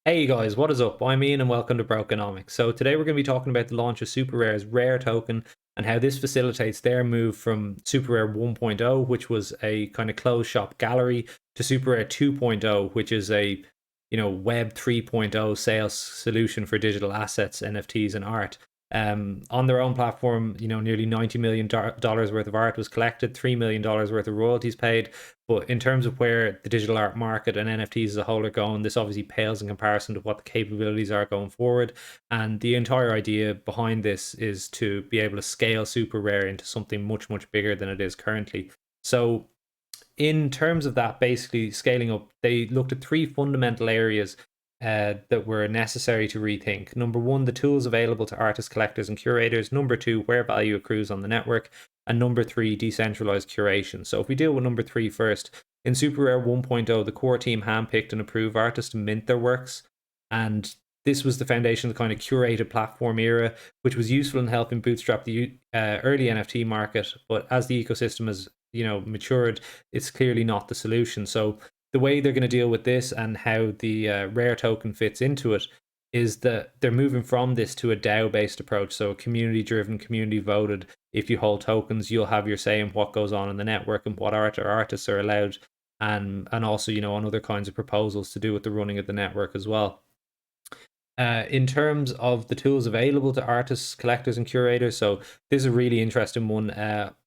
Hey guys, what is up? I'm Ian and welcome to Brokenomics. So today we're going to be talking about the launch of SuperRare's Rare token and how this facilitates their move from SuperRare 1.0, which was a kind of closed shop gallery, to SuperRare 2.0, which is a Web 3.0 sales solution for digital assets, NFTs, and art. On their own platform, nearly $90 million worth of art was collected, $3 million worth of royalties paid. But in terms of where the digital art market and NFTs as a whole are going, this obviously pales in comparison to what the capabilities are going forward. And the entire idea behind this is to be able to scale Super Rare into something much, much bigger than it is currently. So in terms of that, basically scaling up, they looked at three fundamental areas that were necessary to rethink. Number one, the tools available to artists, collectors, and curators. Number two, where value accrues on the network. And number three, decentralized curation. So if we deal with number three first, in SuperRare 1.0, the core team handpicked and approved artists to mint their works. And this was the foundation of the kind of curated platform era, which was useful in helping bootstrap the early NFT market. But as the ecosystem has matured, it's clearly not the solution. So the way they're going to deal with this and how the rare token fits into it is that they're moving from this to a DAO based approach. So community driven, community voted. If you hold tokens, you'll have your say in what goes on in the network and what art or artists are allowed, and also on other kinds of proposals to do with the running of the network as well. In terms of the tools available to artists, collectors, and curators, so this is a really interesting one.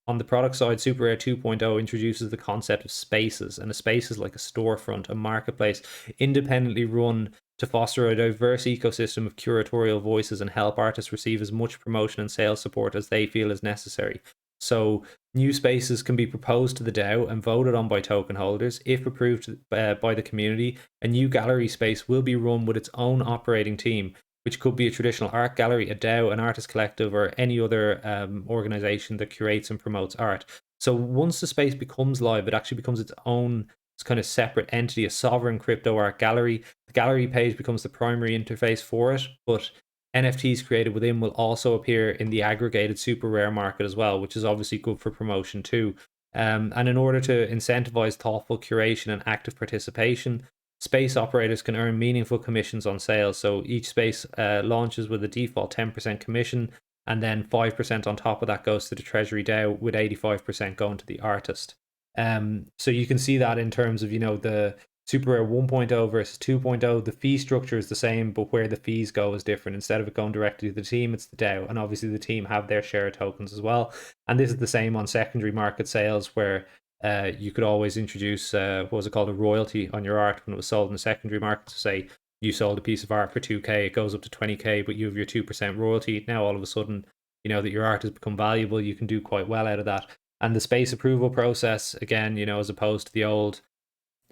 On the product side, SuperRare 2.0 introduces the concept of spaces, and a space is like a storefront, a marketplace, independently run to foster a diverse ecosystem of curatorial voices and help artists receive as much promotion and sales support as they feel is necessary. So new spaces can be proposed to the DAO and voted on by token holders. If approved by the community, a new gallery space will be run with its own operating team, which could be a traditional art gallery, a DAO, an artist collective, or any other organization that curates and promotes art. So once the space becomes live, it actually becomes its own kind of separate entity, a sovereign crypto art gallery. The gallery page becomes the primary interface for it, but NFTs created within will also appear in the aggregated super rare market as well, which is obviously good for promotion too. And in order to incentivize thoughtful curation and active participation, space operators can earn meaningful commissions on sales. So each space launches with a default 10% commission, and then 5% on top of that goes to the Treasury DAO, with 85% going to the artist. So you can see that in terms of the SuperRare 1.0 versus 2.0, the fee structure is the same, but where the fees go is different. Instead of it going directly to the team, it's the DAO. And obviously the team have their share of tokens as well. And this is the same on secondary market sales, where you could always introduce, what was it called, a royalty on your art when it was sold in the secondary market. So say you sold a piece of art for 2K, it goes up to 20K, but you have your 2% royalty. Now all of a sudden, that your art has become valuable, you can do quite well out of that. And the space approval process, again, as opposed to the old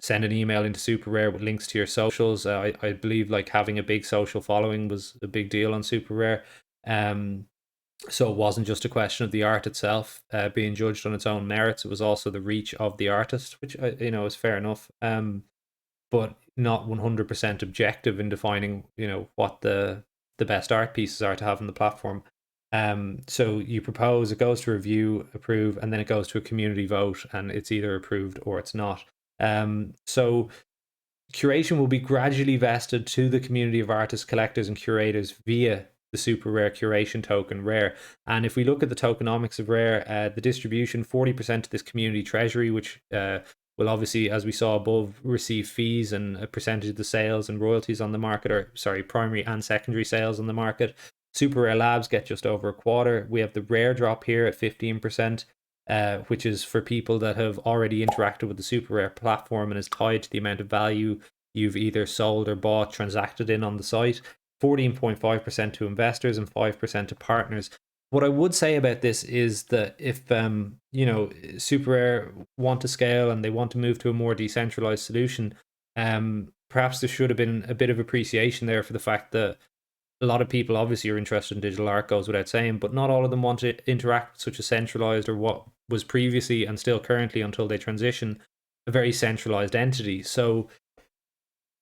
send an email into SuperRare with links to your socials. I believe like having a big social following was a big deal on SuperRare. So it wasn't just a question of the art itself being judged on its own merits. It was also the reach of the artist, which is fair enough. But not 100% objective in defining what the best art pieces are to have on the platform. So you propose, it goes to review, approve, and then it goes to a community vote, and it's either approved or it's not. So curation will be gradually vested to the community of artists, collectors, and curators via the super rare curation token rare. And if we look at the tokenomics of rare, the distribution, 40% to this community treasury, which will obviously, as we saw above, receive fees and a percentage of the sales and royalties on the market, or sorry, primary and secondary sales on the market. Super Rare Labs get just over a quarter. We have the rare drop here at 15%. Which is for people that have already interacted with the super rare platform and is tied to the amount of value you've either sold or bought, transacted in on the site. 14.5% to investors and 5% to partners. What I would say about this is that if super rare want to scale and they want to move to a more decentralized solution, perhaps there should have been a bit of appreciation there for the fact that a lot of people obviously are interested in digital art, goes without saying, but not all of them want to interact with such a centralized, or what was previously and still currently until they transition, a very centralized entity. So,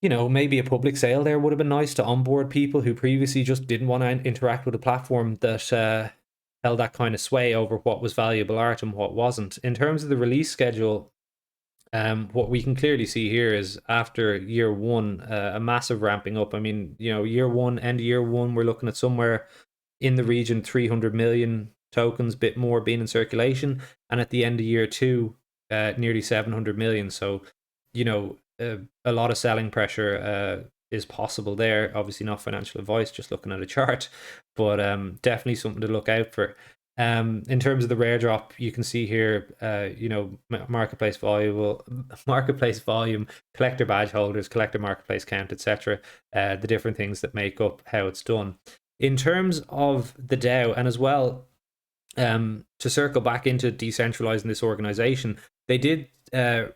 maybe a public sale there would have been nice to onboard people who previously just didn't want to interact with a platform that held that kind of sway over what was valuable art and what wasn't. In terms of the release schedule, What we can clearly see here is after year one, a massive ramping up. I mean, year one, end of year one, we're looking at somewhere in the region 300 million tokens, bit more being in circulation, and at the end of year two, nearly 700 million. So, a lot of selling pressure is possible there. Obviously, not financial advice, just looking at a chart, but definitely something to look out for. In terms of the rare drop, you can see here, marketplace volume, collector badge holders, collector marketplace count, etc. The different things that make up how it's done. In terms of the DAO, and as well, to circle back into decentralizing this organization, they did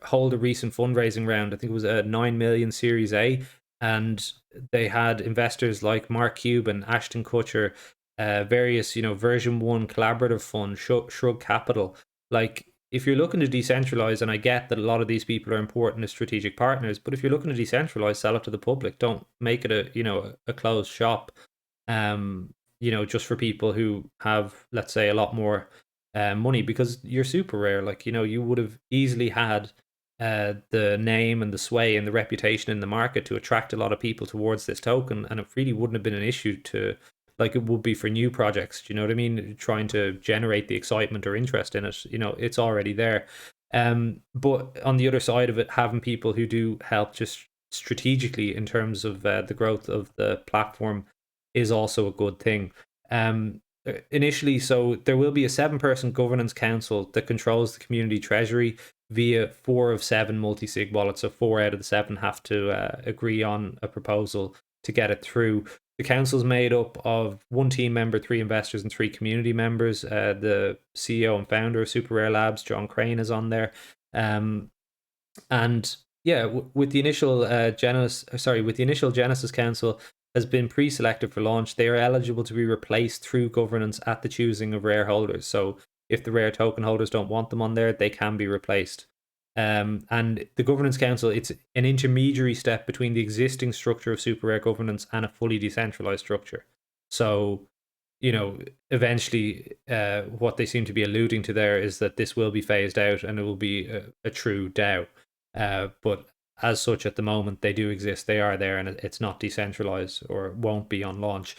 hold a recent fundraising round. I think it was a 9 million Series A, and they had investors like Mark Cuban, Ashton Kutcher, various, version one collaborative fund, Shrug Capital. Like, if you're looking to decentralize, and I get that a lot of these people are important as strategic partners, but if you're looking to decentralize, sell it to the public. Don't make it a closed shop. Just for people who have, let's say, a lot more money, because you're super rare. Like, you would have easily had the name and the sway and the reputation in the market to attract a lot of people towards this token, and it really wouldn't have been an issue to, like it would be for new projects. Do you know what I mean? Trying to generate the excitement or interest in it, it's already there. But on the other side of it, having people who do help just strategically in terms of the growth of the platform is also a good thing. Initially, so there will be a 7-person governance council that controls the community treasury via 4 of 7 multi-sig wallets. So 4 out of the 7 have to agree on a proposal to get it through. The council is made up of 1 team member, 3 investors, and 3 community members. The CEO and founder of SuperRare Labs, John Crane, is on there. And yeah, with the initial Genesis Council has been pre-selected for launch, they are eligible to be replaced through governance at the choosing of rare holders. So if the rare token holders don't want them on there, they can be replaced. And the governance council, it's an intermediary step between the existing structure of SuperRare governance and a fully decentralized structure. So, eventually, what they seem to be alluding to there is that this will be phased out and it will be a true DAO. But as such, at the moment, they do exist. They are there, and it's not decentralized or won't be on launch.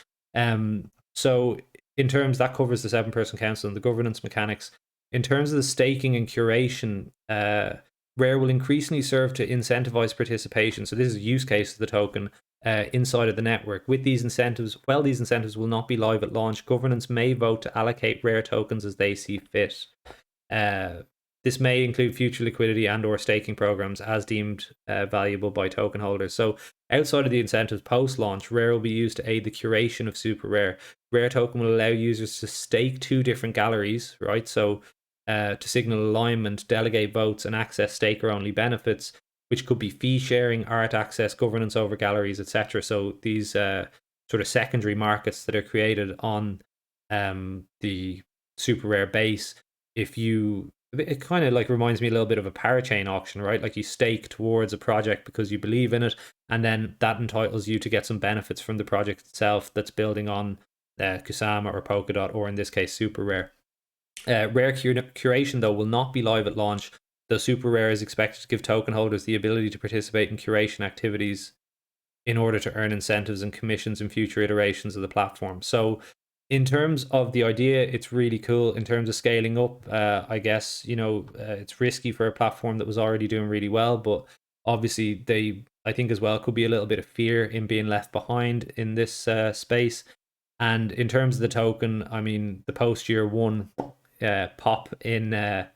So in terms, that covers the 7-person council and the governance mechanics. In terms of the staking and curation, Rare will increasingly serve to incentivize participation. So this is a use case of the token inside of the network. With these incentives, while these incentives will not be live at launch, governance may vote to allocate Rare tokens as they see fit. This may include future liquidity and or staking programs as deemed valuable by token holders. So outside of the incentives post-launch, Rare will be used to aid the curation of SuperRare. Rare token will allow users to stake 2 different galleries, right? So to signal alignment, delegate votes, and access staker-only benefits, which could be fee sharing, art access, governance over galleries, etc. So these sort of secondary markets that are created on the SuperRare base, it kind of like reminds me a little bit of a parachain auction, right? Like you stake towards a project because you believe in it, and then that entitles you to get some benefits from the project itself that's building on Kusama or Polkadot, or in this case, SuperRare. Rare curation, though, will not be live at launch, though SuperRare is expected to give token holders the ability to participate in curation activities in order to earn incentives and commissions in future iterations of the platform. So in terms of the idea, it's really cool. In terms of scaling up, I guess, it's risky for a platform that was already doing really well, but obviously I think as well, could be a little bit of fear in being left behind in this space. And in terms of the token, I mean, the post year one pop in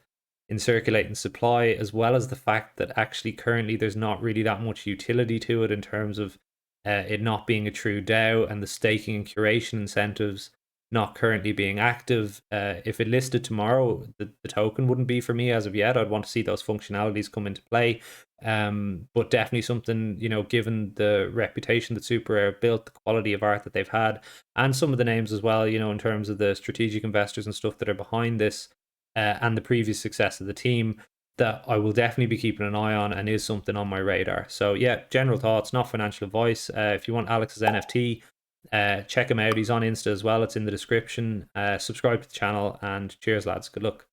circulating supply, as well as the fact that actually currently there's not really that much utility to it in terms of it not being a true DAO and the staking and curation incentives not currently being active. If it listed tomorrow, the token wouldn't be for me as of yet. I'd want to see those functionalities come into play. But definitely something, given the reputation that SuperRare built, the quality of art that they've had, and some of the names as well, in terms of the strategic investors and stuff that are behind this, and the previous success of the team, that I will definitely be keeping an eye on and is something on my radar. So yeah, general thoughts, not financial advice. If you want Alex's NFT, check him out. He's on Insta as well. It's in the description. Subscribe to the channel, and cheers, lads. Good luck.